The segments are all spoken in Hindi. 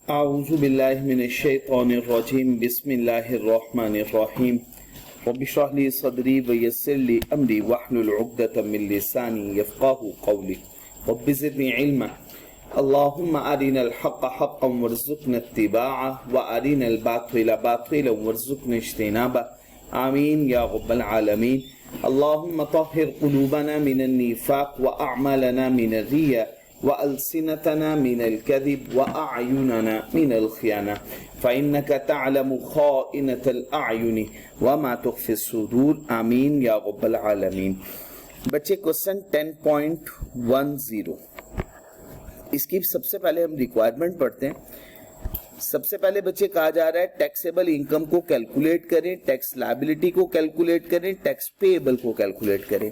अऊज़ु बिल्लाहि मिनश शैतानिर रजीम बिस्मिल्लाहिर रहमानिर रहीम रब्बि इश्रह ली सदरी व यस्सिर ली अमरी वहलुल उक़दतम मिन लिसानी यफ़क़हू क़ौली रब्बि ज़िदनी इल्मा अल्लाहुम्मा अरिनल हक़्क़ हक़्क़न वरज़ुक़ना इत्तिबाअह व अरिनल बातिला बातिलन वरज़ुक़ना इज्तिनाबह आमीन या रब्बल आलमीन। अल्लाहुम्मा तह्हिर क़ुलूबना मिनन निफ़ाक़ व अअमालना मिनर रिया व अलसिनतना मिनल कज़िब व अअयुनना मिनल ख़ियाना फ़इन्नका तअलमु ख़ाइनतल अअयुनि व मा तुख़फ़िस सुदूर आमीन या रब्बल आलमीन। बच्चे क्वेश्चन 10.10 इसकी सबसे पहले हम रिक्वायरमेंट पढ़ते हैं। सबसे पहले बच्चे कहा जा रहा है टैक्सेबल इनकम को कैलकुलेट करें, टैक्स लायबिलिटी को कैलकुलेट करें, टैक्स पेएबल को कैलकुलेट करें।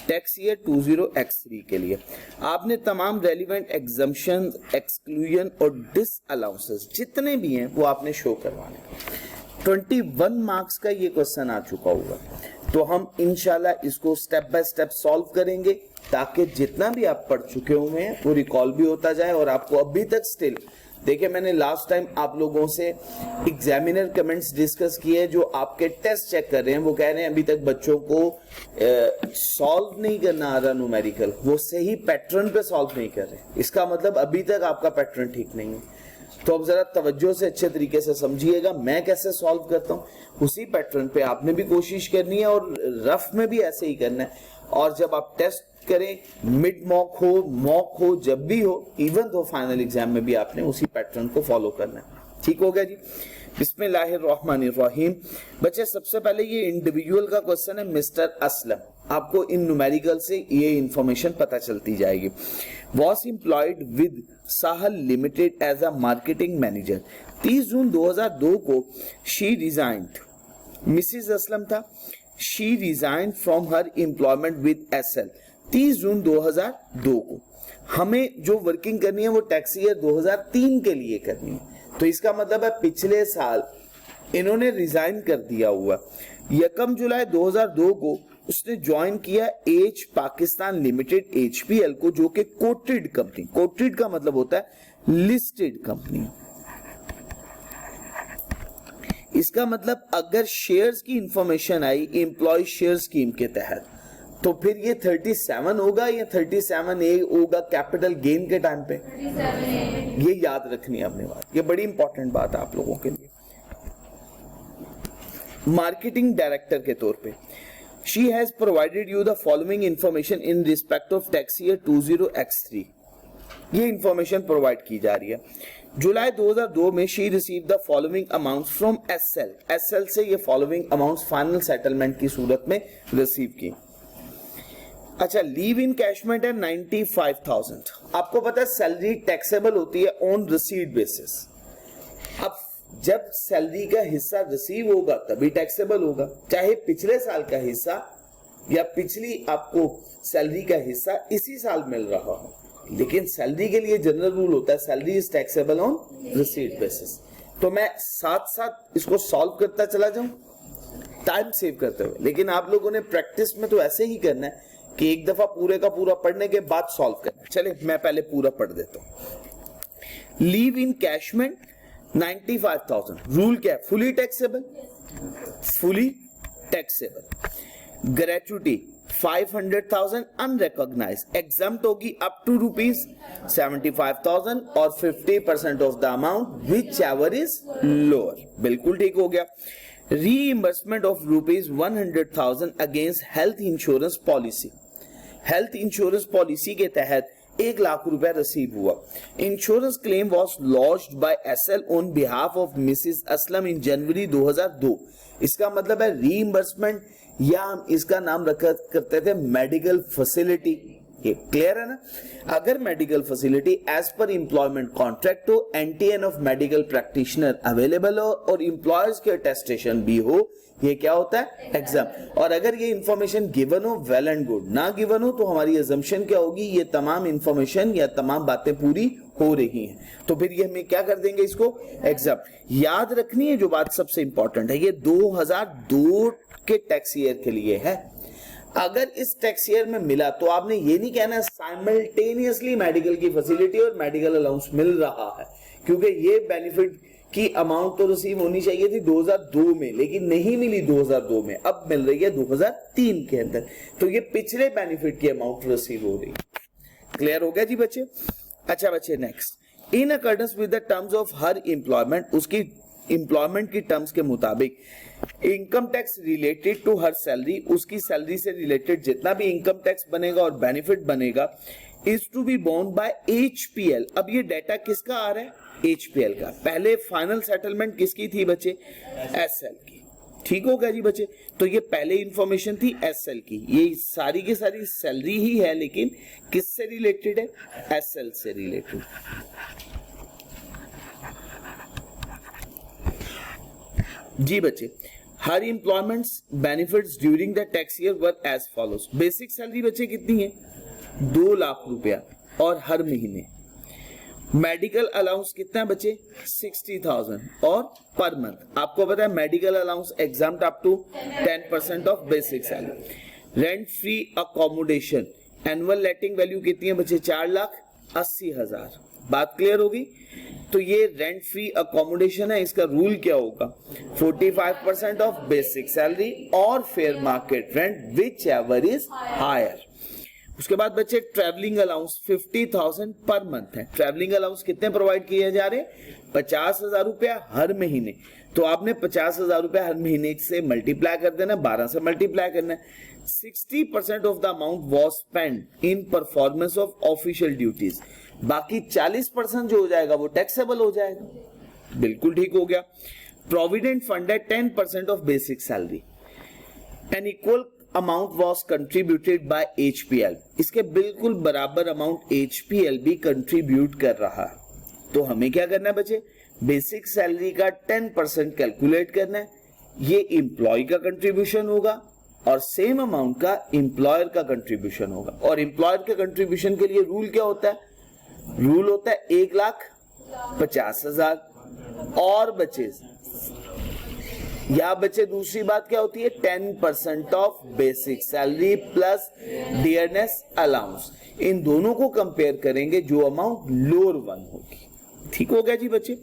टैक्स ईयर 20x3 के लिए आपने तमाम रेलिवेंट एग्जम्पशन, एक्सक्लूजन और डिसअलाउंसेस जितने भी हैं वो आपने शो करवाने। 21 मार्क्स का ये क्वेश्चन आ चुका होगा, तो हम इंशाल्लाह इसको स्टेप बाय स्टेप सॉल्व करेंगे ताकि जितना भी आप पढ़ चुके हुए हैं वो रिकॉल भी होता जाए। और आपको अभी तक स्टिल देखिए, मैंने लास्ट टाइम आप लोगों से एग्जामिनर कमेंट्स डिस्कस किए, जो आपके टेस्ट चेक कर रहे हैं वो कह रहे हैं अभी तक बच्चों को सॉल्व नहीं करना आ रहा न्यूमेरिकल, वो सही पैटर्न पे सॉल्व नहीं कर रहे। इसका मतलब अभी तक आपका पैटर्न ठीक नहीं है। तो अब जरा तवज्जो से अच्छे तरीके से समझिएगा मैं कैसे सॉल्व करता हूँ, उसी पैटर्न पे आपने भी कोशिश करनी है और रफ में भी ऐसे ही करना है। और जब आप टेस्ट करें, मिड मॉक हो, जब भी हो, इवन तो फाइनल एग्जाम में भी आपने उसी पैटर्न को फॉलो करना है। ठीक हो गया जी। बिस्मिल्लाहिर्रहमानिर्रहीम। बच्चे सबसे पहले ये इंडिविजुअल का क्वेश्चन है मिस्टर असलम। आपको इन न्यूमेरिकल से ये इंफॉर्मेशन पता चलती जाएगी। Was employed with Sahal limited as a marketing manager. 30 June 2002 को शी रिजाइंड, मिसिज असलम था, she resigned from her employment with SL 30 June 2002 को। हमें जो वर्किंग करनी है वो टैक्स ईयर 2003 के लिए करनी है, तो इसका मतलब है पिछले साल इन्होंने रिजाइन कर दिया हुआ। 1 जुलाई 2002 को उसने ज्वाइन किया एज पाकिस्तान लिमिटेड HPL को, जो कि कोटेड कंपनी, कोटेड का मतलब होता है लिस्टेड कंपनी। इसका मतलब अगर शेयर्स की इंफॉर्मेशन आई एम्प्लॉय शेयर स्कीम के तहत तो फिर ये 37 होगा या 37A होगा कैपिटल गेन के टाइम पे। ये याद रखनी है अपने बात, ये बड़ी इंपॉर्टेंट बात है आप लोगों के लिए। मार्केटिंग डायरेक्टर के तौर पे she has provided you the following information in respect of tax year 20x3। ये इंफॉर्मेशन प्रोवाइड की जा रही है। जुलाई 2002 में she receive the following amounts from SL. SL से ये फॉलोइंग अमाउंट्स फाइनल सेटलमेंट की सूरत में रिसीव की। अच्छा, लीव इन कैशमेंट है 95,000। आपको पता है सैलरी टैक्सेबल होती है ऑन रिसीट बेसिस। अब जब सैलरी का हिस्सा रिसीव होगा तभी टैक्सेबल होगा, चाहे पिछले साल का हिस्सा या पिछली आपको सैलरी का हिस्सा इसी साल मिल रहा हो। लेकिन सैलरी के लिए जनरल रूल होता है salary is taxable on receipt basis. तो मैं साथ साथ इसको सॉल्व करता चला जाऊं टाइम सेव करते हुए, लेकिन आप लोगों ने प्रैक्टिस में तो ऐसे ही करना है कि एक दफा पूरे का पूरा पढ़ने के बाद सॉल्व करना है। चले मैं पहले पूरा पढ़ देता हूं। लीव इन कैशमेंट 95,000। रूल क्या है? Fully taxable, fully taxable. Gratuity 500,000 unrecognise, exempt होगी अप टू ₹75,000 और 50% of the amount whichever is lower. बिल्कुल ठीक हो गया। Reimbursement of ₹100,000 against health insurance policy. Health insurance policy के तहत 1 लाख रुपया रिसीव हुआ। Insurance claim was launched by SL on behalf of Mrs Aslam in January 2002। इसका मतलब है रीइंबर्समेंट, या हम इसका नाम रखा करते थे मेडिकल फैसिलिटी। ये क्लियर है ना? अगर medical facility as per employment contract हो, NTN of medical practitioner available हो और एम्प्लॉयर्स के अटेस्टेशन भी हो, ये क्या होता है? एग्जाम। और अगर ये इंफॉर्मेशन गिवन हो वेल एंड गुड, ना गिवन हो तो हमारी अजम्पशन क्या होगी? ये तमाम इंफॉर्मेशन या तमाम बातें पूरी हो रही हैं, तो फिर ये हमें क्या कर देंगे? इसको एग्जाम। याद रखनी है जो बात सबसे इंपॉर्टेंट है, ये 2002 के टैक्स ईयर के लिए है। अगर इस टैक्स ईयर में मिला तो आपने ये नहीं कहना साइमल्टेनियसली मेडिकल की फैसिलिटी और मेडिकल अलाउंस मिल रहा है, क्योंकि ये बेनिफिट की अमाउंट तो रिसीव होनी चाहिए थी 2002 में, लेकिन नहीं मिली 2002 में, अब मिल रही है 2003 के अंदर। तो ये पिछले बेनिफिट की अमाउंट रिसीव हो रही है। क्लियर हो गया जी बच्चे? अच्छा बच्चे, next, in accordance with the terms of her employment, उसकी एम्प्लॉयमेंट की टर्म्स के मुताबिक income tax related to her salary, उसकी सैलरी से रिलेटेड जितना भी इनकम टैक्स बनेगा और बेनिफिट बनेगा, is to be borne by HPL. अब ये डाटा किसका आ रहा है? एचपीएल का। पहले फाइनल सेटलमेंट किसकी थी बच्चे? एसएल की। ठीक हो गया जी बच्चे? तो ये पहले इंफॉर्मेशन थी एसएल की, ये सारी की सारी सैलरी ही है, लेकिन किससे रिलेटेड है? एसएल से रिलेटेड। जी बच्चे, हर employments benefits during the tax year were as follows. Basic salary बच्चे कितनी है? 2 लाख रुपया और हर महीने। मेडिकल अलाउंस कितना बच्चे? 60,000 और पर मंथ। आपको पता है medical allowance exempt up to 10% of basic salary. Rent free accommodation, annual letting value कितनी है बच्चे? 4,80,000। बात क्लियर होगी? तो ये रेंट फ्री अकोमोडेशन है, इसका रूल क्या होगा? 45% ऑफ बेसिक सैलरी और fair market rent whichever is higher. उसके बाद बच्चे ट्रैवलिंग अलाउंस 50,000 पर मंथ है। ट्रैवलिंग अलाउंस कितने प्रोवाइड किए जा रहे? 50,000 रुपया हर महीने। तो आपने 50,000 रुपया हर महीने से मल्टीप्लाई कर देना, 12 से मल्टीप्लाई करना है। 60% of the amount was spend in performance of official duties. बाकी 40% जो हो जाएगा वो टैक्सेबल हो जाएगा। बिल्कुल ठीक हो गया। प्रोविडेंट फंड है 10% of basic salary. An equal amount was contributed by HPL. इसके बिल्कुल बराबर अमाउंट एचपीएल भी कंट्रीब्यूट कर रहा है। तो हमें क्या करना है बच्चे? बेसिक सैलरी का 10% कैलकुलेट करना है। ये एम्प्लॉय का कंट्रीब्यूशन होगा और सेम अमाउंट का एम्प्लॉयर का कंट्रीब्यूशन होगा। और एम्प्लॉयर के कंट्रीब्यूशन के लिए रूल क्या होता है? रूल होता है 1,50,000 और बच्चे या बच्चे दूसरी बात क्या होती है? 10% of basic salary plus dearness allowance. इन दोनों को कंपेयर करेंगे, जो अमाउंट लोअर वन होगी। ठीक हो गया जी बच्चे?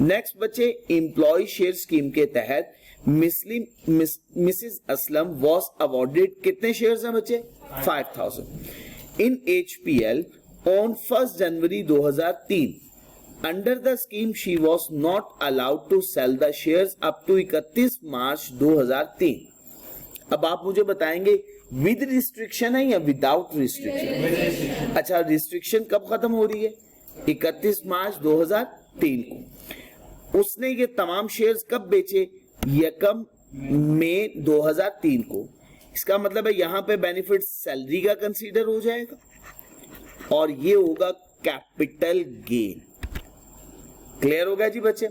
नेक्स्ट बच्चे, एम्प्लॉय शेयर स्कीम के तहत मिसिस असलम वॉज अवॉर्डेड कितने शेयर्स हैं बच्चे? 5,000 in HPL on 1 January 2003। Under the scheme, she was not allowed to sell the shares up to 31 मार्च 2003। अब आप मुझे बताएंगे विद रिस्ट्रिक्शन है या विदाउट रिस्ट्रिक्शन? अच्छा, रिस्ट्रिक्शन कब खत्म हो रही है? 31 मार्च 2003 को। उसने ये तमाम शेयर्स कब बेचे? 1 मई 2003 को। इसका मतलब है यहाँ पे बेनिफिट सैलरी का कंसीडर हो जाएगा और ये होगा कैपिटल गेन। क्लियर हो गया जी बच्चे?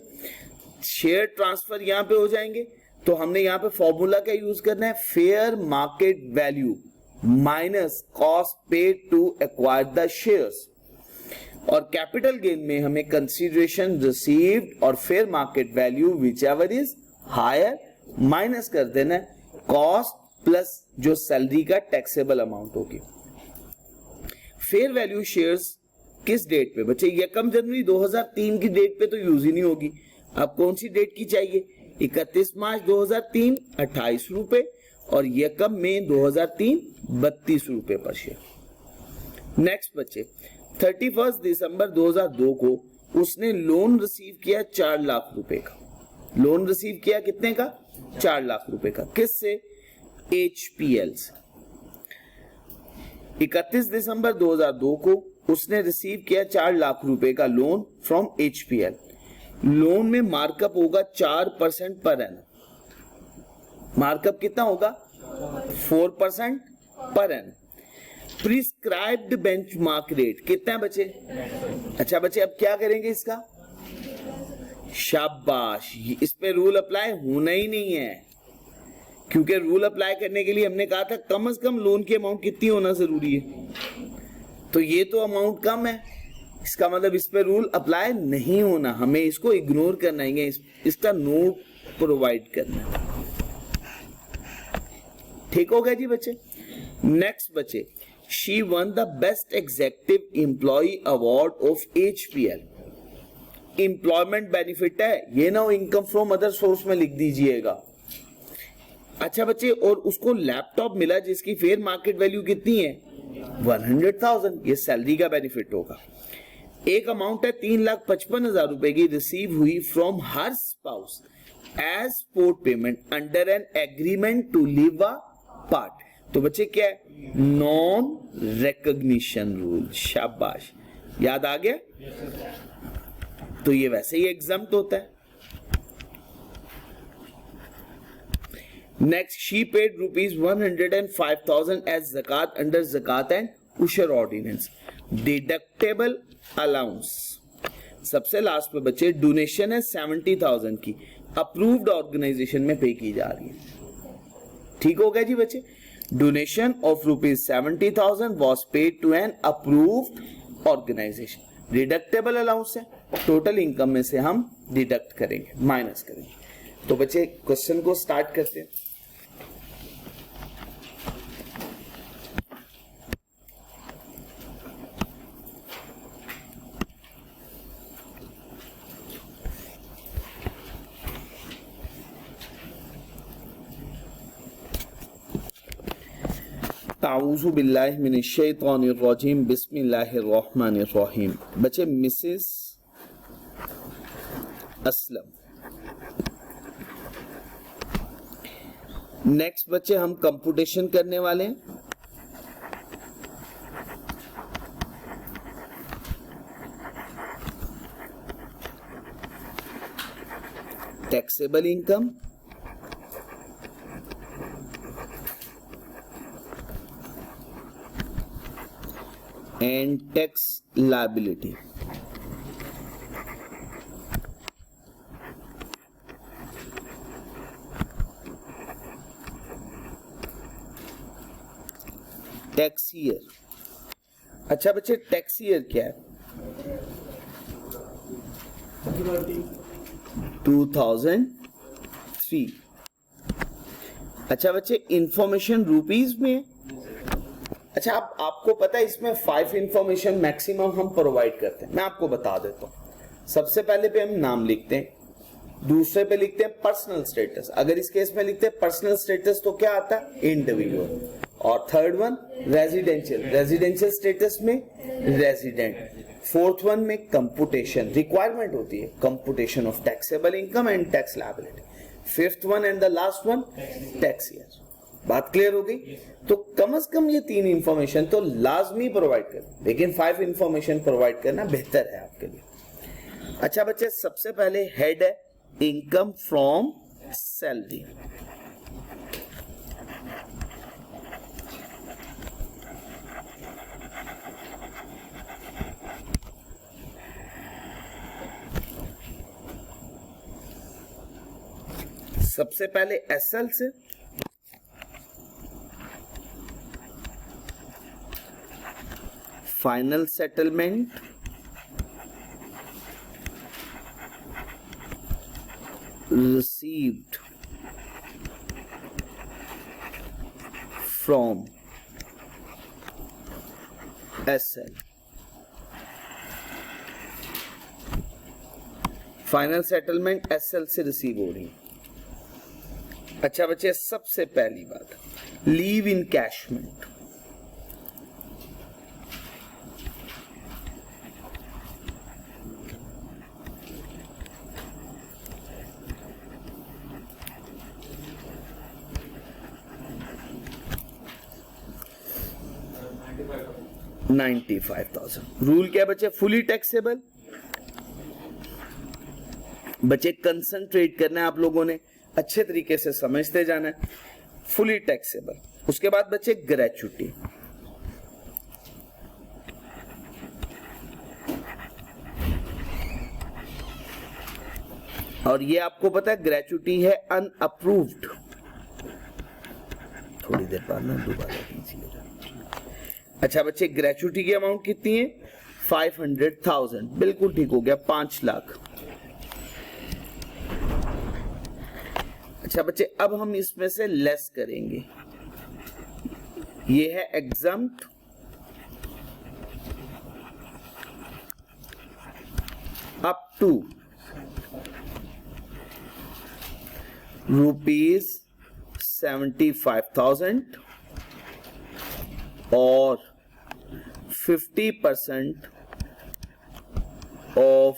शेयर ट्रांसफर यहां पे हो जाएंगे, तो हमने यहां पे फॉर्मूला क्या यूज करना है? Fair market value minus cost paid to acquire the shares. और कैपिटल गेन में हमें कंसीडरेशन रिसीव्ड और fair market value whichever is higher minus कर देना है कॉस्ट प्लस जो सैलरी का टैक्सेबल अमाउंट होगी। फेयर वैल्यू शेयर्स किस डेट पे बच्चे? 1 जनवरी 2003 की डेट पे तो यूज ही नहीं होगी। अब कौन सी डेट की चाहिए? 31 मार्च 2003 28 रुपए और 1 मई 2003 32 रुपए पर शेयर। नेक्स्ट बच्चे, 31 दिसंबर 2002 को उसने लोन रिसीव किया 4 लाख रुपए का। लोन रिसीव किया कितने का? 4 लाख रुपए का। किससे? एचपीएल से। 31 दिसंबर 2002 को उसने रिसीव किया 4 लाख रुपए का लोन फ्रॉम एचपीएल। लोन में मार्कअप होगा 4% पर एनम। मार्कअप कितना होगा? 4% per annum. Prescribed benchmark rate कितना है बच्चे? अच्छा बच्चे, अब क्या करेंगे इसका? शाबाश, इस पे रूल अप्लाई होना ही नहीं है, क्योंकि रूल अप्लाई करने के लिए हमने कहा था कम से कम लोन की अमाउंट कितनी होना जरूरी है। तो ये तो अमाउंट कम है, इसका मतलब इस पे रूल अप्लाई नहीं होना, हमें इसको इग्नोर करना है, इसका नोट प्रोवाइड करना। ठीक हो गया जी बच्चे? नेक्स्ट बच्चे, she won the best executive employ award of HPL. Employment benefit है, ये ना इनकम फ्रॉम अदर सोर्स में लिख दीजिएगा। अच्छा बच्चे, और उसको लैपटॉप मिला जिसकी फेयर मार्केट वैल्यू कितनी है 100,000, ये सैलरी का बेनिफिट होगा। एक अमाउंट है 3,55,000 रुपए की रिसीव हुई from her spouse as support payment under an agreement to live apart. तो बच्चे क्या है, नॉन रिकॉग्निशन रूल। शाबाश, याद आ गया। तो ये वैसे ही एग्जम्प्ट होता है। Next, she paid ₹105,000 as zakat under Zakat and Ushr ordinance. Deductible allowance. सबसे लास्ट पे बच्चे डोनेशन है 70,000 की, अप्रूव्ड ऑर्गेनाइजेशन में पे की जा रही है। ठीक हो गया जी बच्चे। Donation of ₹70,000 was paid to an approved organisation. Deductible allowance है, टोटल इनकम में से हम डिडक्ट करेंगे, माइनस करेंगे। तो बच्चे क्वेश्चन को स्टार्ट करते हैं। ताऊज़ु बिल्लाहि मिनश शैतानिर रजीम, बिस्मिल्लाहिर रहमानिर रहीम। बच्चे मिसेस असलम। नेक्स्ट बच्चे हम कंप्यूटेशन करने वाले हैं। Taxable income, and tax liability। Tax year. अच्छा बच्चे, टैक्स ईयर क्या है 2003। अच्छा बच्चे, इंफॉर्मेशन रुपीज में। अच्छा, आपको पता है इसमें 5 इंफॉर्मेशन मैक्सिमम हम प्रोवाइड करते हैं। मैं आपको बता देता हूं। सबसे पहले पे हम नाम लिखते हैं, दूसरे पे लिखते हैं पर्सनल स्टेटस। अगर इस केस में लिखते हैं पर्सनल स्टेटस तो क्या आता है इंडिविजुअल। और third one residential, residential status में रेजिडेंट। फोर्थ वन में कंप्यूटेशन, रिक्वायरमेंट होती है computation of taxable income and tax liability. Fifth one and the last one tax year. बात क्लियर हो गई। तो कम से कम ये 3 इंफॉर्मेशन तो लाजमी प्रोवाइड कर, लेकिन 5 इंफॉर्मेशन प्रोवाइड करना बेहतर है आपके लिए। अच्छा बच्चे, सबसे पहले हेड है इनकम फ्रॉम सैलरी। सबसे पहले एसएल से final settlement received from SL। Final settlement SL से रिसीव हो रही है। अच्छा बच्चे, सबसे पहली बात लीव इनकैशमेंट। $95,000। रूल क्या बच्चे, फुली टैक्सेबल। बच्चे कंसंट्रेट करना है आप लोगों ने, अच्छे तरीके से समझते जाना है। Fully taxable. उसके बाद बच्चे ग्रेच्युटी। और ये आपको पता है ग्रेच्युटी है अनअप्रूव्ड। थोड़ी देर बाद ना दोबारा कीजिएगा। अच्छा बच्चे, ग्रेच्युटी की अमाउंट कितनी है 500,000। बिल्कुल ठीक हो गया, 5 लाख। अच्छा बच्चे, अब हम इसमें से लेस करेंगे। ये है एग्जम्प्ट अप टू ₹75,000 और 50% of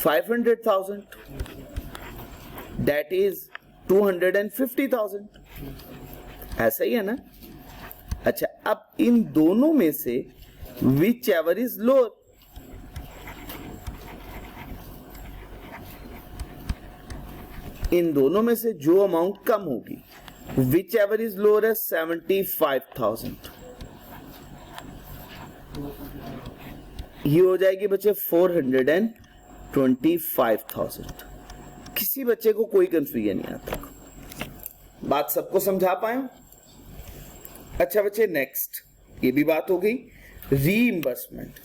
500,000, that is 250,000. ऐसा ही है ना? अच्छा, अब इन दोनों में से विच एवर इज लोअर, इन दोनों में से जो अमाउंट कम होगी, विच एवर इज लोअर है 75,000, ये हो जाएगी बच्चे 425,000. किसी बच्चे को कोई कंफ्यूजन नहीं आता, बात सबको समझा पाए? अच्छा बच्चे, नेक्स्ट ये भी बात हो गई, रीइंबर्समेंट.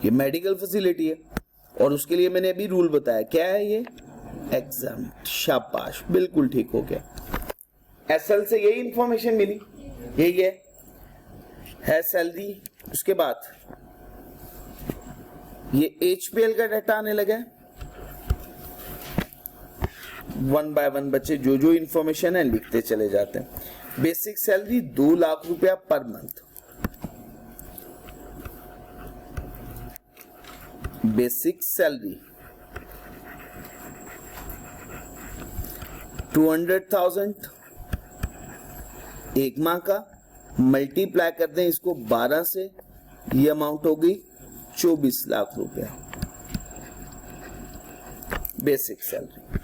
ये मेडिकल फैसिलिटी है और उसके लिए मैंने अभी रूल बताया, क्या है ये? एग्जाम्प्ट. शाबाश, बिल्कुल ठीक हो गया. एसएल से यही इंफॉर्मेशन मिली, यही है सैलरी. उसके बाद ये एचपीएल का डाटा आने लगा. वन बाय वन बच्चे जो जो इंफॉर्मेशन है लिखते चले जाते हैं. बेसिक सैलरी 2 लाख रुपया पर मंथ. बेसिक सैलरी 200,000 एक माह का, मल्टीप्लाई कर दें इसको 12 से, ये अमाउंट हो गई 24 लाख रुपया बेसिक सैलरी.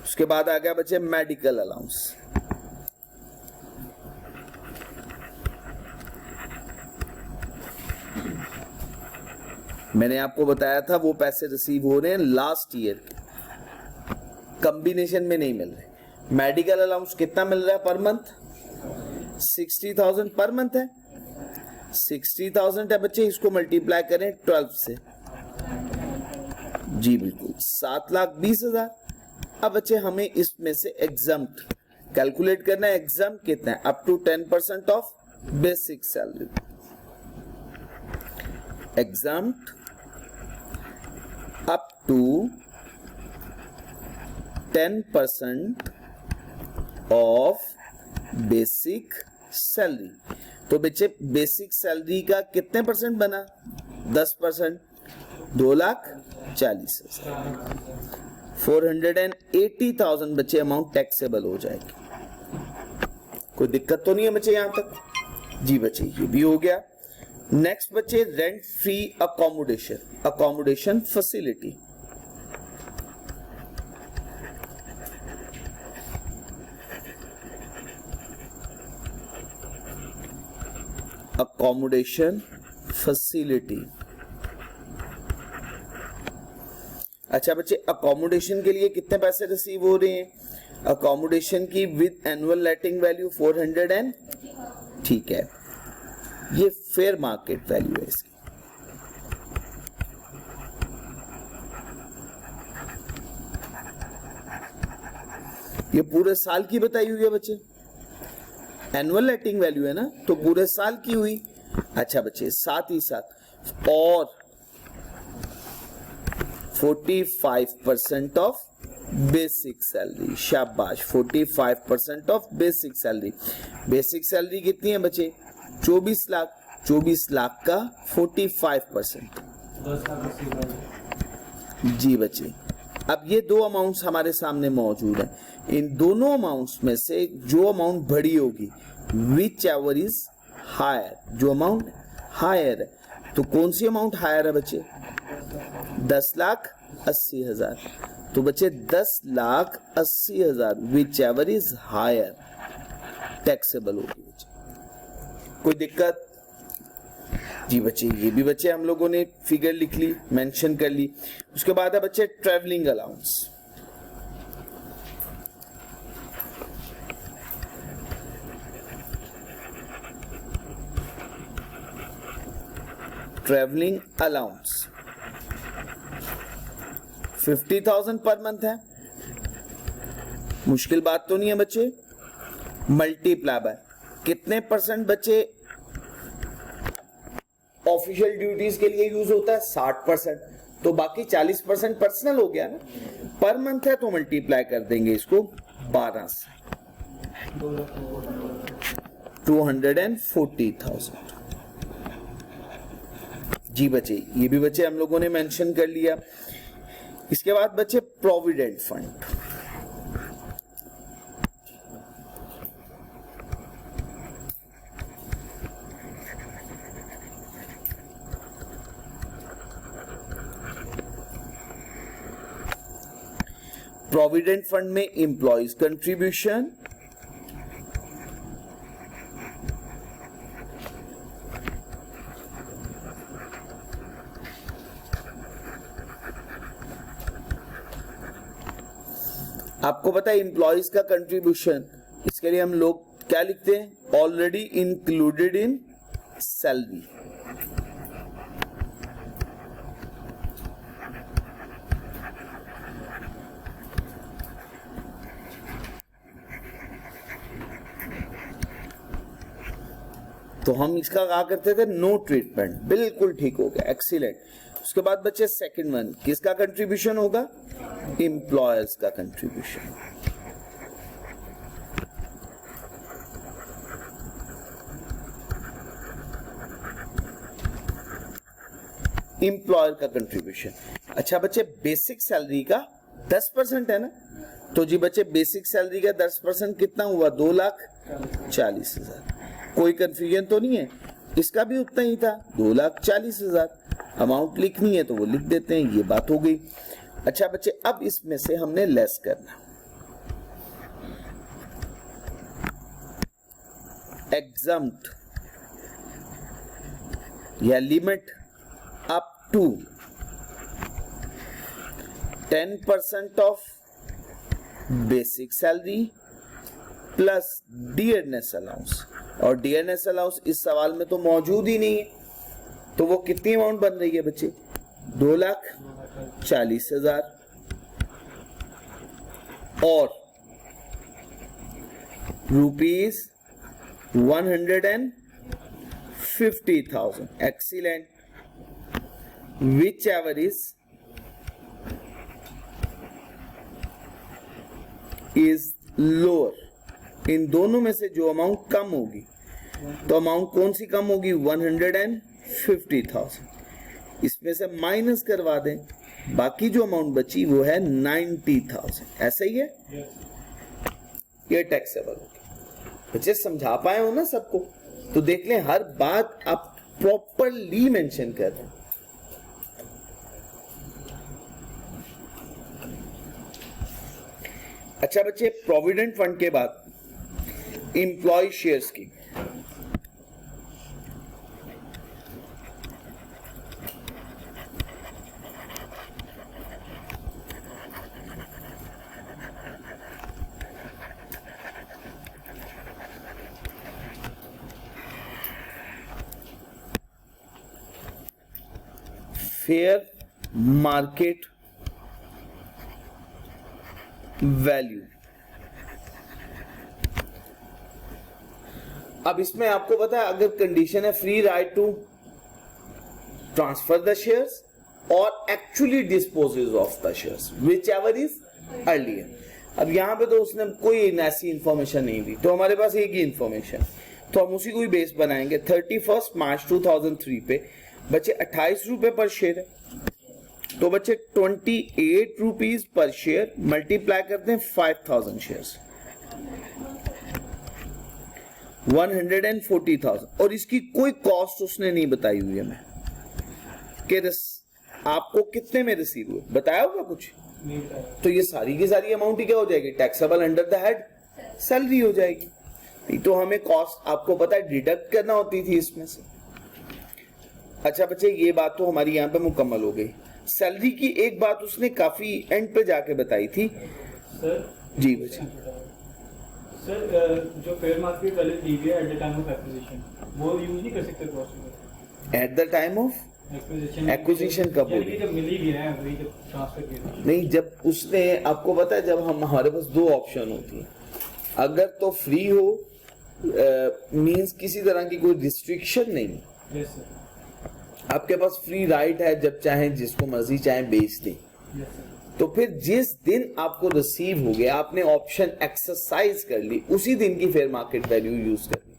उसके बाद आ गया बच्चे मेडिकल अलाउंस. मैंने आपको बताया था वो पैसे रिसीव हो रहे हैं लास्ट ईयर, कॉम्बिनेशन में नहीं मिल रहे. मेडिकल अलाउंस कितना मिल रहा है पर मंथ? 60,000 पर मंथ है. 60,000 है बच्चे, इसको मल्टीप्लाई करें 12 से, जी बिल्कुल 7,20,000. अब बच्चे हमें इसमें से एग्जम्प्ट कैलकुलेट करना है. एग्जम्प्ट कितना है? Up to 10% of basic salary. Exempt up to 10% of basic salary. तो बच्चे बेसिक सैलरी का कितने परसेंट बना? 10%, 2,40,000. 480,000 बच्चे अमाउंट टैक्सेबल हो जाएगी. कोई दिक्कत तो नहीं है बच्चे यहां तक? जी बच्चे ये भी हो गया. नेक्स्ट बच्चे rent free accommodation facility. Accommodation facility. अच्छा बच्चे, अकोमोडेशन के लिए कितने पैसे रिसीव हो रहे हैं? अकोमोडेशन की with annual letting value 400 and, ठीक है, ये फेयर मार्केट वैल्यू है इसकी. ये पूरे साल की बताई हुई है बच्चे, एनुअल लेटिंग वैल्यू है ना, तो पूरे साल की हुई. अच्छा बच्चे, साथ ही साथ और 45% ऑफ बेसिक सैलरी. शाबाश, 45% of basic salary. Basic salary कितनी है बच्चे? 24 लाख. 24 लाख का 45%, जी बच्चे. अब ये दो अमाउंट्स हमारे सामने मौजूद हैं. इन दोनों अमाउंट्स में से जो अमाउंट बड़ी होगी, विच एवर इज हायर, जो अमाउंट हायर है, तो कौन सी अमाउंट हायर है बच्चे? 10,80,000. तो बच्चे 10,80,000 whichever is higher taxable होगी बच्चे. कोई दिक्कत? जी बच्चे, ये भी बच्चे हम लोगों ने फिगर लिख ली, मेंशन कर ली. उसके बाद है बच्चे travelling allowance. Travelling allowance 50,000 per month है, मुश्किल बात तो नहीं है बच्चे। मल्टीप्लाई बाय कितने परसेंट बच्चे ऑफिशियल ड्यूटीज के लिए यूज होता है, 60%, तो बाकी 40% पर्सनल हो गया ना। पर मंथ है तो मल्टीप्लाई कर देंगे इसको 12 से, 240,000। जी बच्चे, ये भी बच्चे हम लोगों ने मेंशन कर लिया। इसके बाद बच्चे प्रोविडेंट फंड। प्रोविडेंट फंड में एम्प्लॉइज कंट्रीब्यूशन, आपको पता है एम्प्लॉइज का कंट्रीब्यूशन, इसके लिए हम लोग क्या लिखते हैं, ऑलरेडी इंक्लूडेड इन सैलरी। तो हम इसका कहा करते थे नो ट्रीटमेंट, बिल्कुल ठीक हो गया, एक्सीलेंट। उसके बाद बच्चे सेकंड वन, किसका कंट्रीब्यूशन होगा, एम्प्लॉयर्स का कंट्रीब्यूशन। एम्प्लॉयर का कंट्रीब्यूशन। अच्छा बच्चे, बेसिक सैलरी का 10% है ना, तो जी बच्चे बेसिक सैलरी का 10% कितना हुआ, 2,40,000। कोई कंफ्यूजन तो नहीं है, इसका भी उतना ही था, 2,40,000। अमाउंट लिखनी है तो वो लिख देते हैं, ये बात हो गई। अच्छा बच्चे, अब इसमें से हमने लेस करना, एग्जम्प्ट या limit up to 10% of basic salary plus dearness allowance. और डियरनेस अलाउंस इस सवाल में तो मौजूद ही नहीं है, तो वो कितनी अमाउंट बन रही है बच्चे, 2,40,000 और ₹150,000। Excellent. Whichever is lower, इन दोनों में से जो अमाउंट कम होगी, तो अमाउंट कौन सी कम होगी, 150,000। इसमें से माइनस करवा दें, बाकी जो अमाउंट बची वो है 90,000। ऐसा ही है, ये टैक्सेबल होगी। बच्चे समझा पाए हो ना सबको, तो देख लें हर बात आप प्रॉपरली मेंशन कर रहे हैं। अच्छा बच्चे, प्रोविडेंट फंड के बाद employ share scheme. Fair market value. अब इसमें आपको पता है, अगर कंडीशन है free right to transfer the shares और actually disposes of the shares whichever is earlier. अब यहां पे तो उसने कोई ऐसी इंफॉर्मेशन नहीं दी, तो हमारे पास एक ही इंफॉर्मेशन, तो हम उसी को ही बेस बनाएंगे। 31 मार्च 2003 पे बच्चे 28 रुपए पर शेयर है, तो बच्चे 28 रुपीज पर शेयर मल्टीप्लाई करते हैं 5,000 शेयर्स, 140,000। और इसकी कोई कॉस्ट उसने नहीं बताई हुई है, मैं कि आपको कितने में रिसीव हुए, बताया होगा कुछ, तो ये सारी की सारी अमाउंट ही क्या हो जाएगी, taxable under the head salary हो जाएगी। नहीं तो हमें कॉस्ट आपको पता है डिडक्ट करना होती थी इसमें से। अच्छा बच्चे, ये बात तो हमारी यहाँ पे मुकम्मल हो गई। सैलरी की एक बात उसने काफी एंड पे जाके बताई थी सर। जी बच्चे। सर, जो फेयर मार्केट वैल्यू दी गई है at the time of acquisition, वो यूज नहीं कर सकते कॉस्ट में? At the time of Acquisition कब होगी? जब मिली भी है वही जब ट्रांसफर की। नहीं, जब उसने, आपको पता है, जब हम, हमारे पास दो ऑप्शन होती है, अगर तो फ्री हो मींस किसी तरह की कोई रिस्ट्रिक्शन नहीं, यस सर, आपके पास फ्री राइट है, जब चाहे जिसको मर्जी चाहे बेच दें। यस सर, तो फिर जिस दिन आपको रिसीव हो गया, आपने ऑप्शन एक्सरसाइज कर ली, उसी दिन की फेयर मार्केट वैल्यू यूज करनी।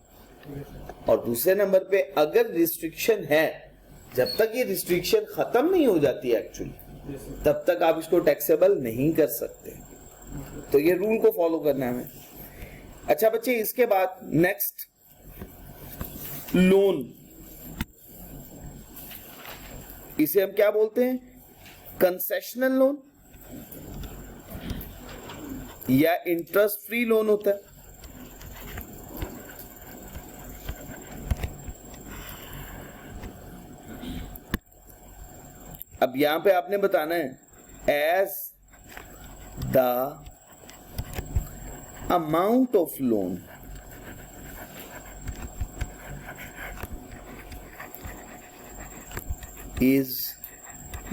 यस सर, और दूसरे नंबर पे अगर रिस्ट्रिक्शन है, जब तक ये रिस्ट्रिक्शन खत्म नहीं हो जाती एक्चुअली, यस सर, तब तक आप इसको टैक्सेबल नहीं कर सकते। तो ये रूल को फॉलो करना है हमें। अच्छा बच्चे, इसके बाद नेक्स्ट लोन, इसे हम क्या बोलते हैं? कंसेशनल लोन या इंटरेस्ट फ्री लोन होता है। अब यहां पे आपने बताना है as the amount of loan is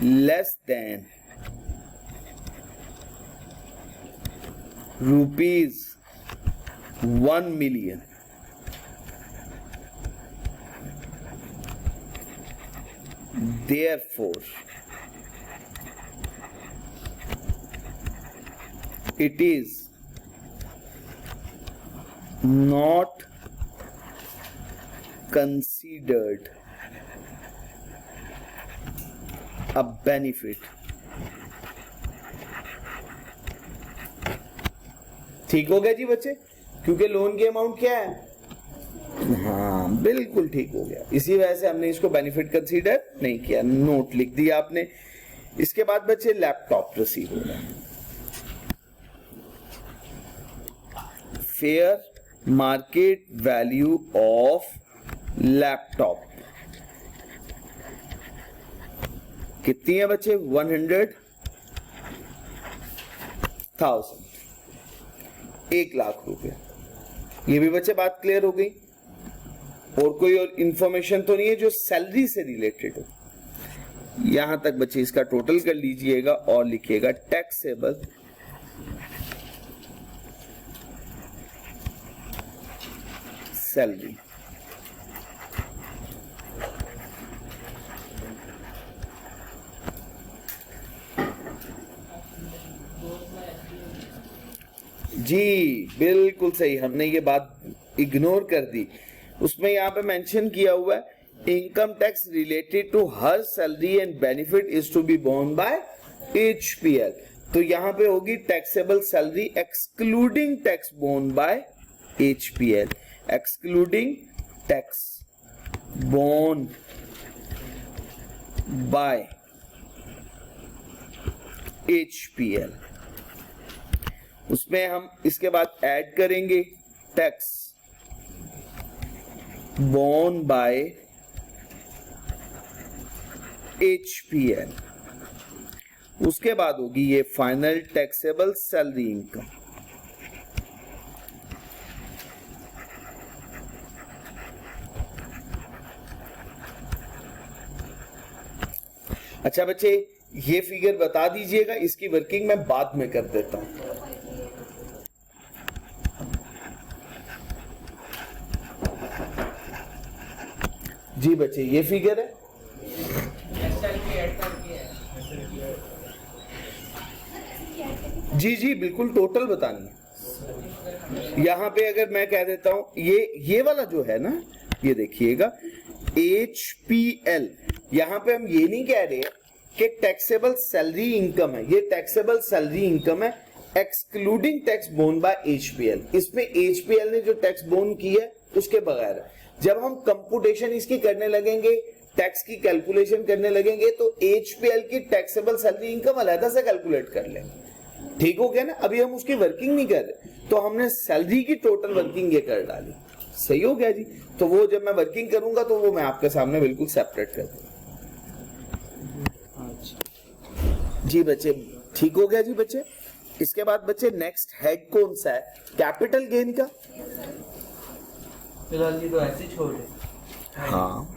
less than rupees 1 million, therefore it is not considered a benefit। ठीक हो गया जी बच्चे, क्योंकि लोन की अमाउंट क्या है? हाँ बिल्कुल ठीक हो गया, इसी वजह से हमने इसको बेनिफिट कंसीडर नहीं किया, नोट लिख दिया आपने। इसके बाद बच्चे लैपटॉप रिसीव हो रहा है। Fair market value of laptop कितनी है बच्चे? 100,000, 1,00,000 रुपए। ये भी बच्चे बात क्लियर हो गई? और कोई और इंफॉर्मेशन तो नहीं है जो सैलरी से रिलेटेड हो? यहां तक बच्चे इसका टोटल कर लीजिएगा और लिखिएगा टैक्सेबल सैलरी। जी बिल्कुल सही, हमने ये बात इग्नोर कर दी। उसमें यहां पे मेंशन किया हुआ है income tax related to her salary and benefit is to be borne by HPL. तो यहां पे होगी taxable salary excluding tax borne by HPL, excluding tax borne by HPL. उसमें हम इसके बाद ऐड करेंगे टैक्स बोर्न बाय एचपीएल। उसके बाद होगी ये फाइनल टैक्सेबल सैलरी इनकम। अच्छा बच्चे, ये फिगर बता दीजिएगा, इसकी वर्किंग मैं बाद में कर देता हूं। जी बच्चे, ये फिगर है, जी जी बिल्कुल टोटल बतानी है। यहां पे अगर मैं कह देता हूं ये वाला जो है ना, ये देखिएगा HPL, यहां पे हम ये नहीं कह रहे कि टैक्सेबल सैलरी इनकम है, ये टैक्सेबल सैलरी इनकम है excluding tax borne by HPL। इसमें HPL ने जो टैक्स बोर्न की है उसके बगैर। जब हम कंप्यूटेशन इसकी करने लगेंगे, टैक्स की कैलकुलेशन करने लगेंगे, तो HPL की टैक्सेबल सैलरी इनकम अलग से कैलकुलेट कर लेंगे। ठीक हो गया ना? अभी हम उसकी वर्किंग नहीं कर रहे, तो हमने सैलरी की टोटल वर्किंग ये कर डाली। सही हो गया जी? तो वो जब मैं वर्किंग करूंगा तो वो मैं आपके सामने बिल्कुल सेपरेट कर दूंगा। जी बच्चे, ठीक हो गया जी बच्चे? इसके बाद बच्चे नेक्स्ट हेड कौन सा है? कैपिटल गेन का। फिलहाल जी तो ऐसे छोड़ दे। हाँ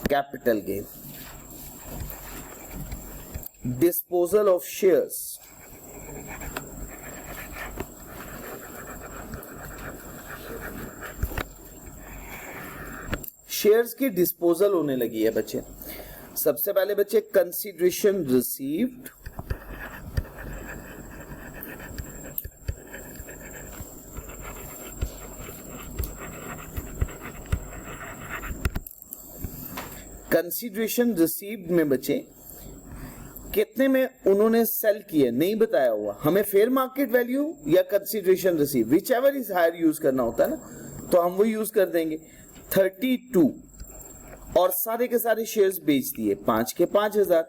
capital gain, disposal of shares, shares की डिस्पोजल होने लगी है बच्चे। सबसे पहले बच्चे कंसीडरेशन रिसीव्ड, कंसीडरेशन रिसीव्ड में बच्चे कितने में उन्होंने सेल किए नहीं बताया हुआ, हमें फेयर मार्केट वैल्यू या consideration receive whichever is higher use करना होता है ना, तो हम वो यूज कर देंगे 32 और सारे के सारे शेयर्स बेच दिए 5 के 5000।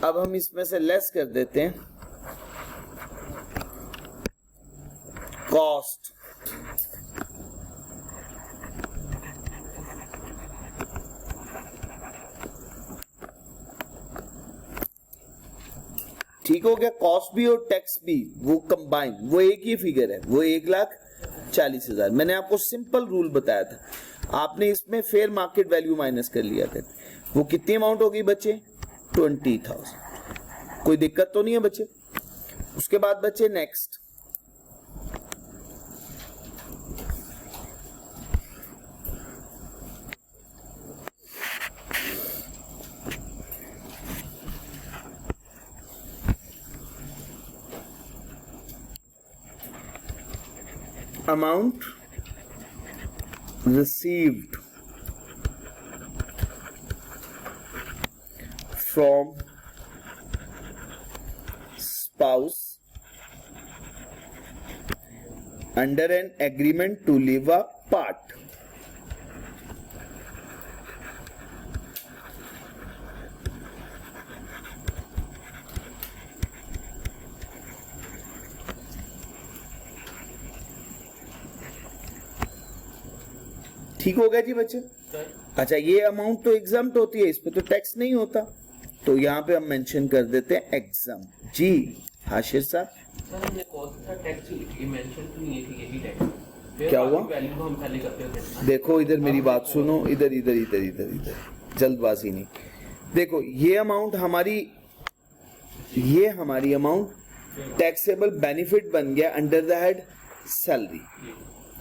अब हम इसमें से लेस कर देते हैं कॉस्ट, ठीक हो गया। कॉस्ट भी और टैक्स भी वो कंबाइन, वो एक ही फिगर है, वो 1,40,000। मैंने आपको सिंपल रूल बताया था, आपने इसमें फेयर मार्केट वैल्यू माइनस कर लिया था, वो कितनी अमाउंट होगी बच्चे 20,000। कोई दिक्कत तो नहीं है बच्चे। उसके बाद बच्चे next amount received from spouse under an agreement to live apart. ठीक हो गया जी बच्चे। अच्छा, ये अमाउंट तो एग्जाम्प्ट होती है, इस पे तो टैक्स नहीं होता, तो यहाँ पे हम मेंशन कर देते हैं एग्जाम। जी हाशिर साहब, क्या हुआ? देखो इधर मेरी बात सुनो, इधर इधर इधर इधर इधर, जल्दबाजी नहीं। देखो ये हमारी अमाउंट टैक्सेबल बेनिफिट बन गया अंडर द हेड सैलरी,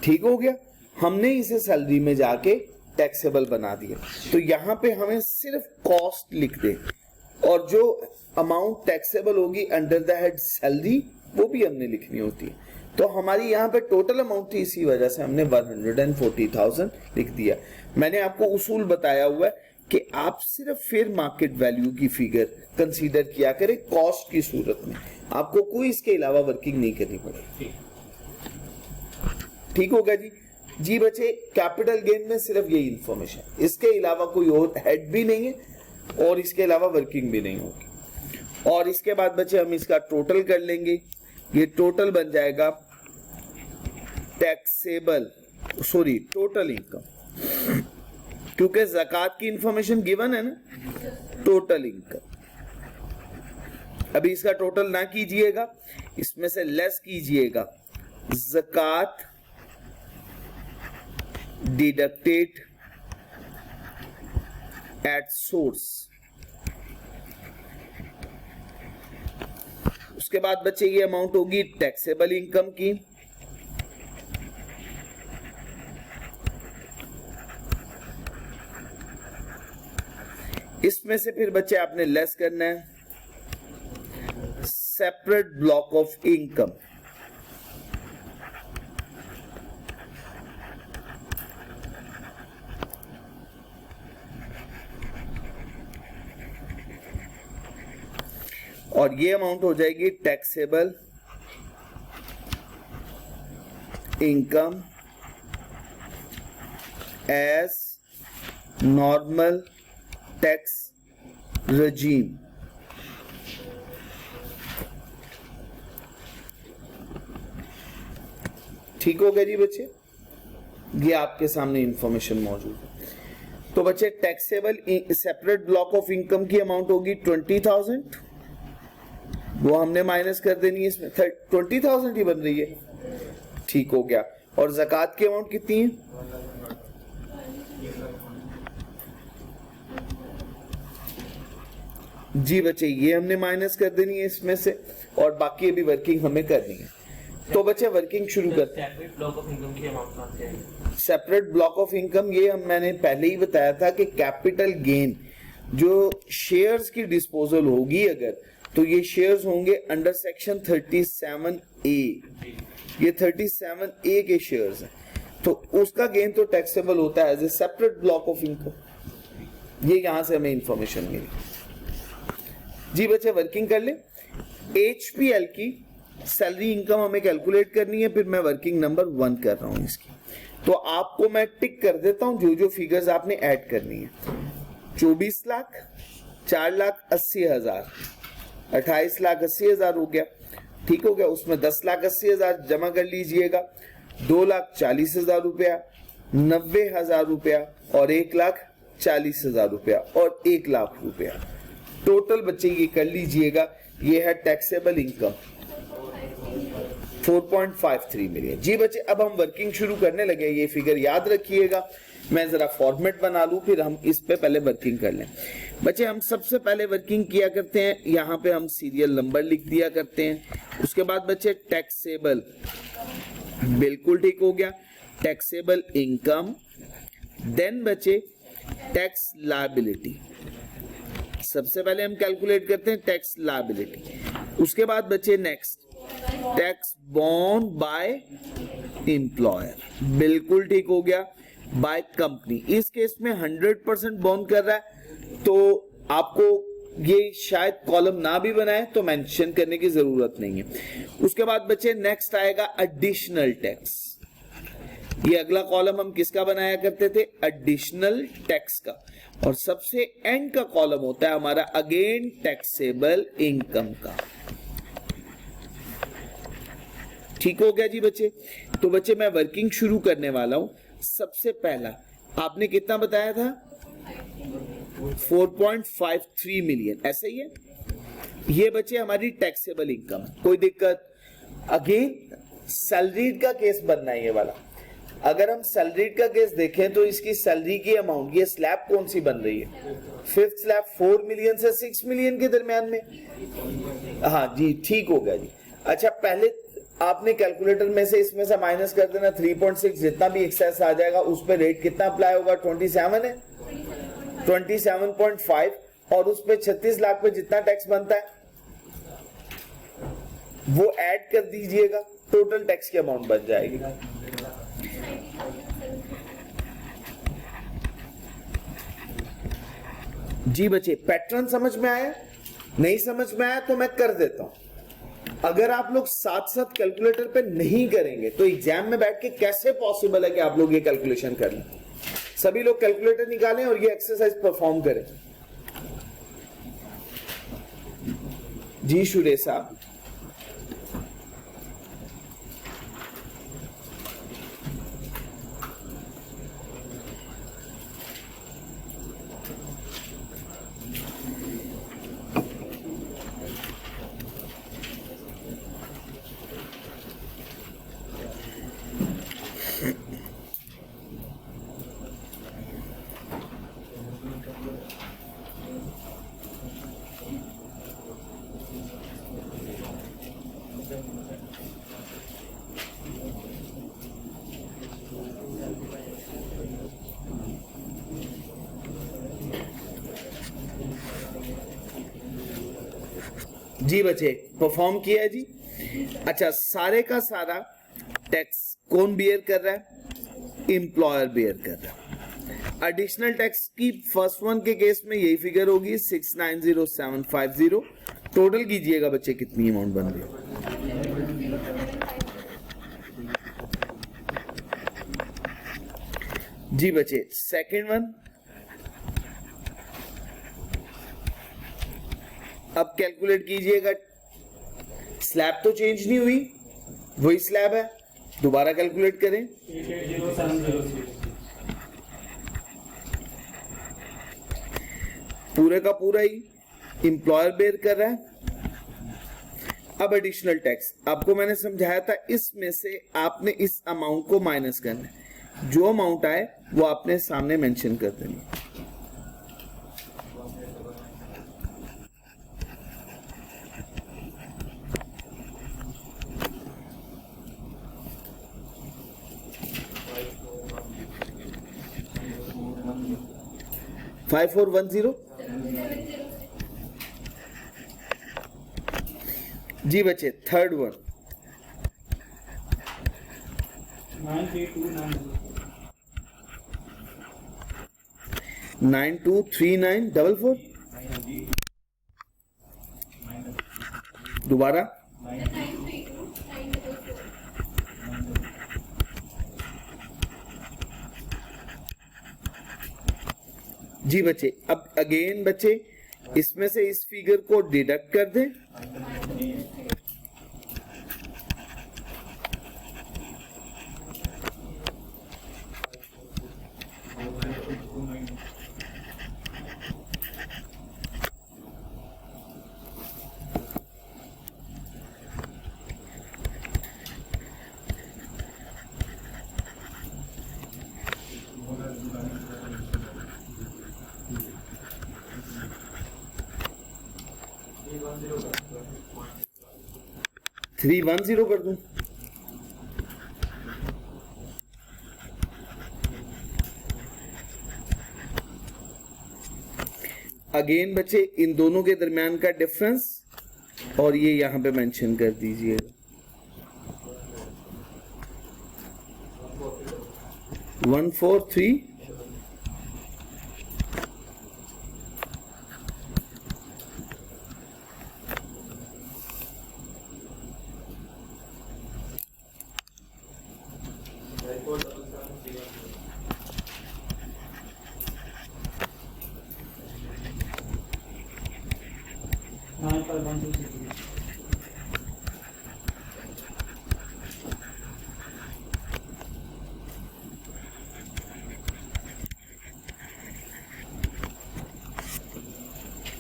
ठीक हो गया। हमने इसे सैलरी में जाके टैक्सेबल बना दिया, तो यहाँ पे हमें सिर्फ कॉस्ट लिख दे और जो अमाउंट टैक्सेबल होगी अंडर द हेड सैलरी वो भी हमने लिखनी होती है। तो हमारी यहाँ पे टोटल अमाउंट थी, इसी वजह से हमने 140,000 लिख दिया। मैंने आपको उसूल बताया हुआ है कि आप सिर्फ फेयर मार्केट वैल्यू की फिगर कंसीडर किया करें कॉस्ट की सूरत में, आपको कोई इसके अलावा वर्किंग नहीं करनी पड़ेगी। ठीक होगा जी। जी बच्चे, कैपिटल गेन में सिर्फ यही इंफॉर्मेशन, इसके अलावा कोई और हेड भी नहीं है और इसके अलावा वर्किंग भी नहीं होगी। और इसके बाद बच्चे हम इसका टोटल कर लेंगे, ये टोटल बन जाएगा टोटल इनकम, क्योंकि ज़कात की इंफॉर्मेशन गिवन है ना, टोटल इनकम। अभी इसका टोटल ना कीजिएगा, इसमें से लेस कीजिएगा ज़कात डिडक्टेड एट सोर्स। उसके बाद बच्चे ये अमाउंट होगी टैक्सेबल इनकम की, इसमें से फिर बच्चे आपने लेस करना है सेपरेट ब्लॉक ऑफ इनकम। और ये अमाउंट हो जाएगी taxable income as normal tax regime. ठीक हो गया जी बच्चे, ये आपके सामने इंफॉर्मेशन मौजूद है। तो बच्चे taxable separate block of income की अमाउंट होगी 20,000, वो हमने माइनस कर देनी है इसमें, 20,000 ही बन रही है। ठीक हो गया। और ज़कात की अमाउंट कितनी है? जी बच्चे ये हमने माइनस कर देनी है इसमें से, और बाकी अभी वर्किंग हमें करनी है। तो बच्चे वर्किंग शुरू करते हैं। सेपरेट ब्लॉक ऑफ इनकम की अमाउंट कहाँ से आएगी? सेपरेट ब्लॉक ऑफ इनकम, ये मैंने पहले ही बताया था कि कैपिटल गेन जो शेयर्स की डिस्पोजल होगी अगर, तो ये शेयर्स होंगे अंडर सेक्शन 37A। ये 37A के शेयर्स हैं, तो उसका गेन तो टैक्सेबल होता है as a separate block of income. ये यहां से हमें इंफॉर्मेशन मिली। जी बच्चे वर्किंग कर ले। HPL की सैलरी इनकम हमें कैलकुलेट करनी है, फिर मैं वर्किंग नंबर 1 कर रहा हूं इसकी। तो आपको मैं टिक कर देता हूं जो जो फिगर्स आपने ऐड करनी है। 24 लाख, 4,80,000, 28,80,000 हो गया। ठीक हो गया। उसमें 10,80,000 जमा कर लीजिएगा, 2,40,000 रुपया, 90,000 रुपया और 1,40,000 रुपया और 1 लाख रुपया। टोटल बच्चे ये कर लीजिएगा, ये है टैक्सेबल इनकम 4.53 मिलियन। जी बच्चे अब हम वर्किंग शुरू करने लगे। ये फिगर याद रखिएगा। मैं जरा फॉर्मेट बना लूं, फिर हम इस पे पहले वर्किंग कर लें। बच्चे हम सबसे पहले वर्किंग किया करते हैं, यहाँ पे हम सीरियल नंबर लिख दिया करते हैं। उसके बाद बच्चे टैक्सेबल, बिल्कुल ठीक हो गया, टैक्सेबल इनकम। देन बच्चे टैक्स लायबिलिटी, सबसे पहले हम कैलकुलेट करते हैं टैक्स लायबिलिटी। उसके बाद बच्चे next tax born by employer, बिल्कुल ठीक हो गया, बाय कंपनी। इस केस में 100% बॉर्न कर रहा है, तो आपको ये शायद कॉलम ना भी बनाए तो मेंशन करने की जरूरत नहीं है। उसके बाद बच्चे नेक्स्ट आएगा एडिशनल टैक्स। ये अगला कॉलम हम किसका बनाया करते थे? एडिशनल टैक्स का। और सबसे एंड का कॉलम होता है हमारा अगेन टैक्सेबल इनकम का। ठीक हो गया जी बच्चे। तो बच्चे मैं वर्किंग शुरू करने वाला हूं। सबसे पहला आपने कितना बताया था? 4.53 मिलियन, ऐसा ही है। ये बच्चे हमारी टैक्सेबल इनकम है, कोई दिक्कत? अगेन सैलरीड का केस बनना है ये वाला। अगर हम सैलरीड का केस देखें तो इसकी सैलरी की अमाउंट, ये स्लैब कौन सी बन रही है? 5th स्लैब 4 मिलियन से 6 मिलियन के दरमियान में। हाँ जी ठीक हो गया जी। अच्छा पहले आपने कैलकुलेटर में से इसमें से माइनस कर देना 3.6, जितना भी एक्सेस आ जाएगा उस पे रेट कितना अप्लाई होगा? 27 है, 27.5, और उस पे 36 लाख पे जितना टैक्स बनता है वो ऐड कर दीजिएगा, टोटल टैक्स की अमाउंट बन जाएगी। जी बच्चे पैटर्न समझ में आया? नहीं समझ में आया तो मैं कर देता हूं। अगर आप लोग साथ साथ कैलकुलेटर पे नहीं करेंगे तो एग्जाम में बैठ के कैसे पॉसिबल है कि आप लोग ये कैलकुलेशन कर लें? सभी लोग कैलकुलेटर निकालें और ये एक्सरसाइज परफॉर्म करें। जी सुरेश साहब। जी बच्चे परफॉर्म किया है जी। अच्छा सारे का सारा टैक्स कौन बियर कर रहा है? एम्प्लॉयर बियर कर रहा है। एडिशनल टैक्स की फर्स्ट वन के केस में यही फिगर होगी 690,750। टोटल कीजिएगा बच्चे कितनी अमाउंट बन रही है? जी बच्चे सेकेंड वन, अब कैलकुलेट कीजिएगा। स्लैब तो चेंज नहीं हुई, वही स्लैब है, दोबारा कैलकुलेट करें। 880706 पूरे का पूरा ही एम्प्लॉयर बेयर कर रहा है अब एडिशनल टैक्स आपको मैंने समझाया था, इसमें से आपने इस अमाउंट को माइनस करना है, जो अमाउंट आए वो आपने सामने मेंशन कर देनी। 5410 जी बच्चे। थर्ड वन 923944 दोबारा जी बच्चे। अब अगेन बच्चे इसमें से इस फिगर को डिडक्ट कर दें, थ्री 310 कर दूं। अगेन बच्चे इन दोनों के दरमियान का डिफरेंस और ये यहां पे मेंशन कर दीजिए। वन 4 3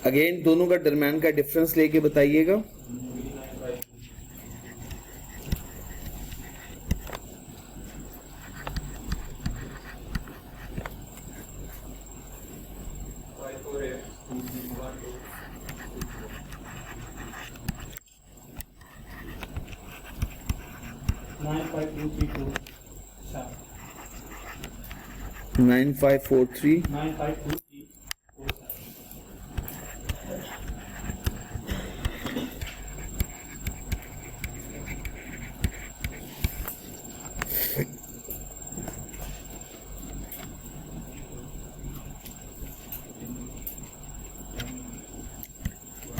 अगेन दोनों का दरमियान का डिफरेंस लेके बताइएगा। नाइन फाइव फोर थ्री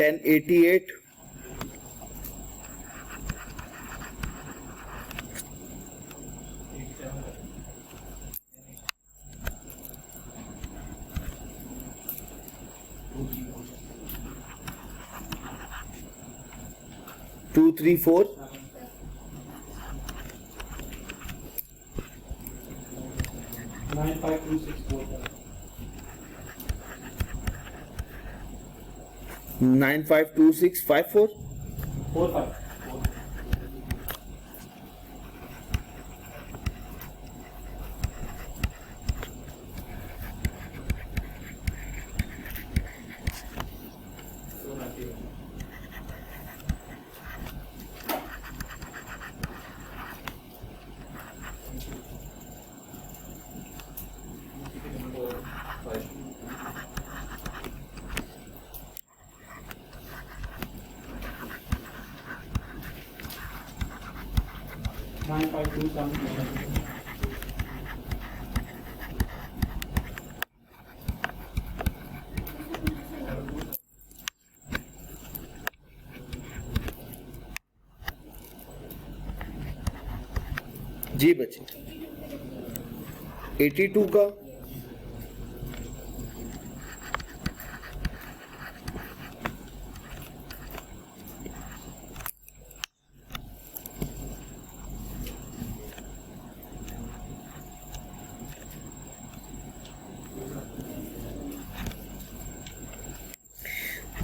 1088 234 952654 जी बच्चे। 82 का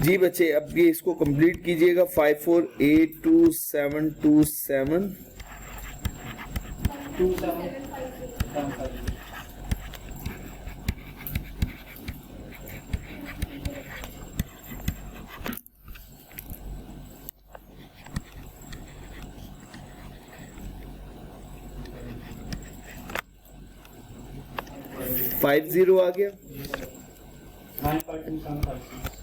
जी बच्चे अब ये इसको कंप्लीट कीजिएगा 54822727 50 आ गया 952,756.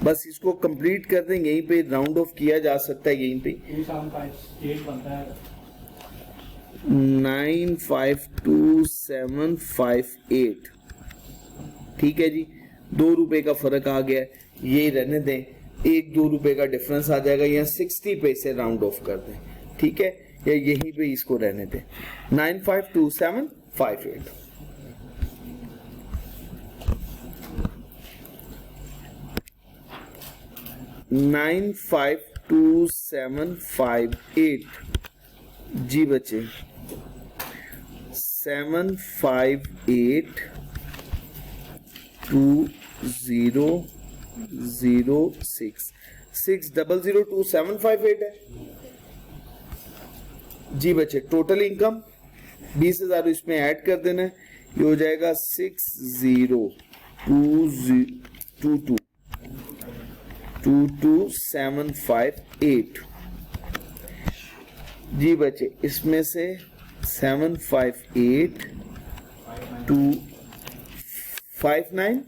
बस इसको कंप्लीट कर दें, यहीं पे राउंड ऑफ किया जा सकता है, यहीं पे 2758 बनता है. 952758 ठीक है जी, 2 रुपए का फर्क आ गया, ये रहने दें, 1-2 रुपए का डिफरेंस आ जाएगा, यहाँ 60 पैसे राउंड ऑफ कर दें, ठीक है, या यहीं पे इसको रहने दें 952758 952758 जी बच्चे 7582006 6002,758 है जी बच्चे। टोटल इनकम 20,000 इसमें ऐड कर देना है, ये हो जाएगा 60222758 जी बच्चे। इसमें से 758,259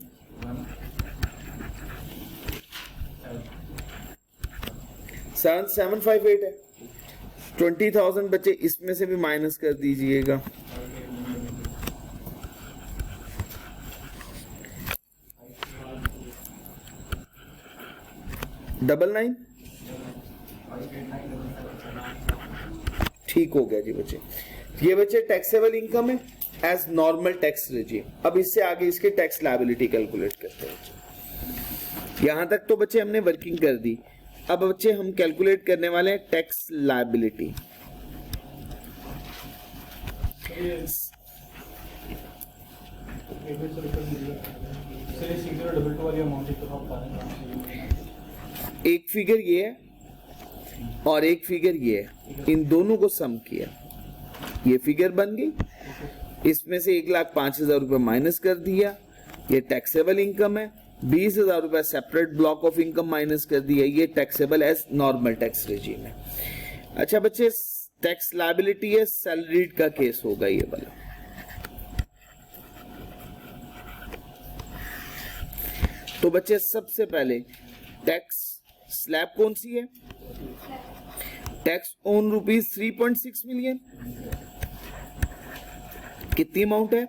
7,758 है। 20,000 बच्चे इसमें से भी माइनस कर दीजिएगा, डबल 9 ठीक हो गया जी बच्चे। ये बच्चे टैक्सेबल इनकम है एज नॉर्मल टैक्स रेजिम। अब इससे आगे इसके टैक्स लायबिलिटी कैलकुलेट करते हैं। यहां तक तो बच्चे हमने वर्किंग कर दी, अब बच्चे हम कैलकुलेट करने वाले हैं टैक्स लायबिलिटी। एक फिगर ये है और एक फिगर ये है, इन दोनों को सम किया, ये फिगर बन गई। इसमें से 1,05,000 रुपए माइनस कर दिया, ये टैक्सेबल इनकम है। 20,000 रुपए separate block of income minus कर दिया, ये taxable as normal tax regime है। अच्छा बच्चे, टैक्स लायबिलिटी है सैलरीड का केस होगा ये वाला। तो बच्चे सबसे पहले टैक्स स्लैब कौन सी है? Tax on ₹3.6 million. कितनी अमाउंट है?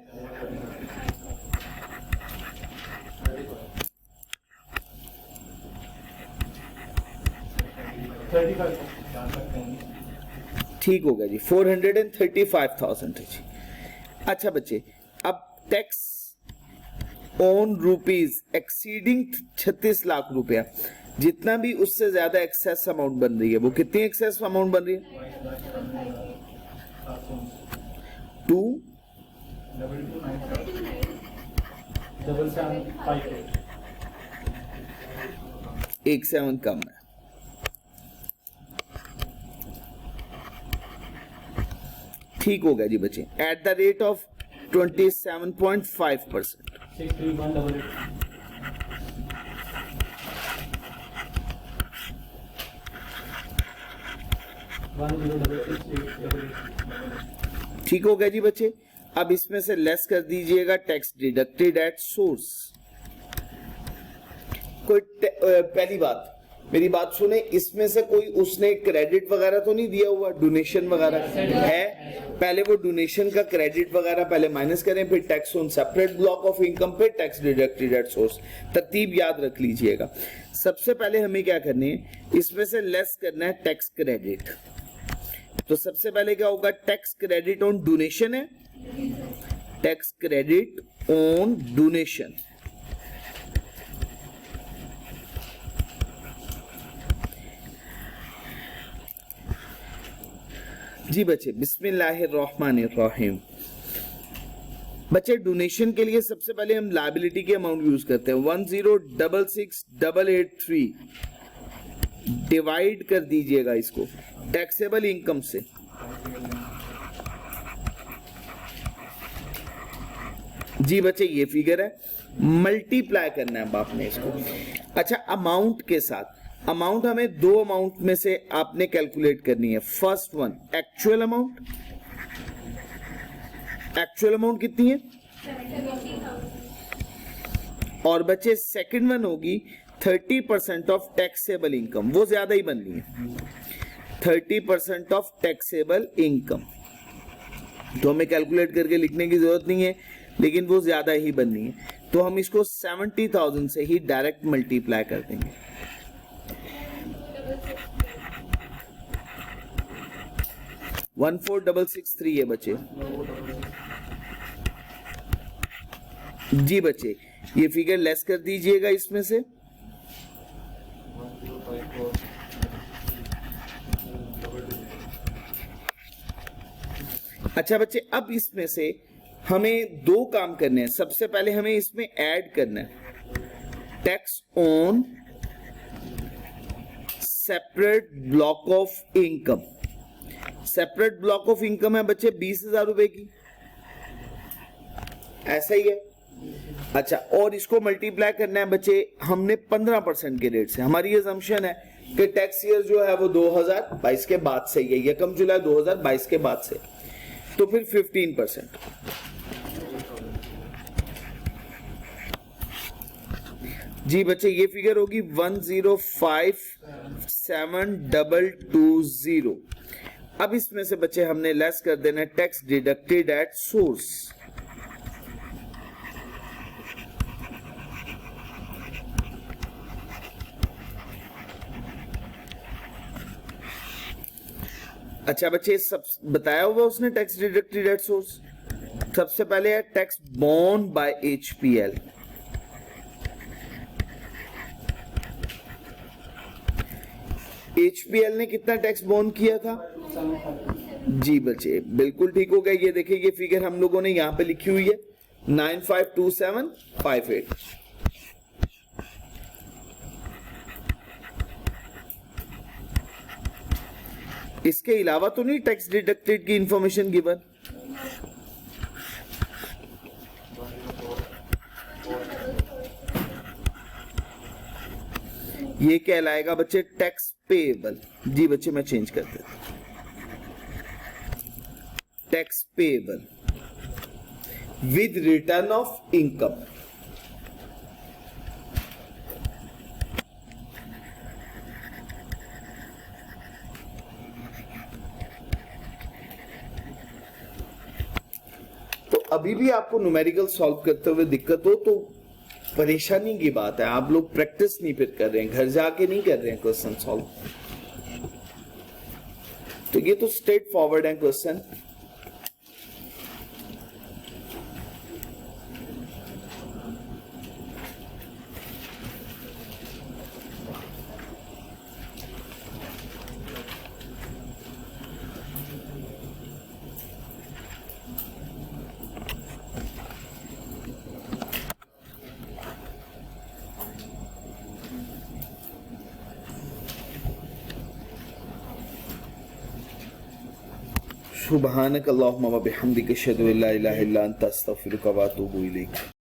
ठीक हो गया जी, 435,000 है जी। अच्छा बच्चे, अब tax on rupees exceeding 36 lakh रुपया, जितना भी उससे ज्यादा एक्सेस अमाउंट बन रही है, वो कितनी एक्सेस अमाउंट बन रही है? 27758 कम है। ठीक हो गया जी बच्चे, एट द रेट ऑफ 27.5%। 63188. ठीक हो गया जी बच्चे। अब इसमें से लेस कर दीजिएगा टैक्स डिडक्टेड एट सोर्स। कोई पहली बात, मेरी बात सुने, इसमें से कोई उसने क्रेडिट वगैरह तो नहीं दिया हुआ, डोनेशन वगैरह है? पहले वो डोनेशन का क्रेडिट वगैरह पहले माइनस करें, फिर tax on separate block of income पे टैक्स डिडक्टेड एट सोर्स। तरतीब याद रख लीजिएगा। सबसे पहले हमें क्या करनी है, इसमें से लेस करना है टैक्स क्रेडिट। तो सबसे पहले क्या होगा? टैक्स क्रेडिट ऑन डोनेशन है, टैक्स क्रेडिट ऑन डोनेशन जी बच्चे, बिस्मिल्लाहिर्रहमानिर्रहीम। बच्चे डोनेशन के लिए सबसे पहले हम लायबिलिटी के अमाउंट यूज करते हैं। 1066,883 डिवाइड कर दीजिएगा इसको टैक्सेबल इनकम से। जी बच्चे, ये फिगर है, मल्टीप्लाई करना है अब आपने इसको। अच्छा, अमाउंट के साथ, अमाउंट हमें दो अमाउंट में से आपने कैलकुलेट करनी है। First one actual amount, actual amount कितनी है, और बच्चे सेकंड वन होगी 30% ऑफ टैक्सेबल इनकम, वो ज्यादा ही बननी है, 30% ऑफ टैक्सेबल इनकम। तो हमें कैलकुलेट करके लिखने की जरूरत नहीं है, लेकिन वो ज्यादा ही बननी है, तो हम इसको 70,000 से ही डायरेक्ट मल्टीप्लाई कर देंगे। वन 14663 है बच्चे। जी बच्चे, ये फिगर लेस कर दीजिएगा इसमें से। अच्छा बच्चे, अब इसमें से हमें दो काम करने हैं। सबसे पहले हमें इसमें ऐड करना है tax on separate block of income. Separate block of income है बच्चे 20,000 रुपए की, ऐसा ही है। अच्छा, और इसको मल्टीप्लाई करना है बच्चे हमने 15% के रेट से। हमारी असम्पशन है कि टैक्स ईयर जो है वो 2022 के बाद से ही है, 1 जुलाई 2022 के बाद से, तो फिर 15%। जी बच्चे, ये फिगर होगी 105,722। अब इसमें से बच्चे हमने लेस कर देना है टैक्स डिडक्टेड एट सोर्स। अच्छा बच्चे, सब बताया हुआ उसने टैक्स डिडक्टेड एट सोर्स। सबसे पहले है tax borne by HPL। HPL ने कितना टैक्स बोर्न किया था? जी बच्चे, बिल्कुल ठीक हो गया। ये देखिए, ये फिगर हम लोगों ने यहां पे लिखी हुई है 952758। इसके अलावा तो नहीं टैक्स डिडक्टेड की इंफॉर्मेशन गिवन? ये कहलाएगा बच्चे टैक्स पेएबल। जी बच्चे, मैं चेंज कर देता हूं, tax payable with return of income. तो अभी भी आपको न्यूमेरिकल सॉल्व करते हुए दिक्कत हो तो परेशानी की बात है, आप लोग प्रैक्टिस नहीं फिर कर रहे हैं, घर जाके नहीं कर रहे हैं क्वेश्चन सॉल्व। तो ये तो स्ट्रेट फॉरवर्ड है क्वेश्चन। सुब्हानक अल्लाहुम्मा व बिहम्दिक अशहदु अल्ला इलाहा इल्ला अंता अस्तगफिरुका व अतूबु इलैक।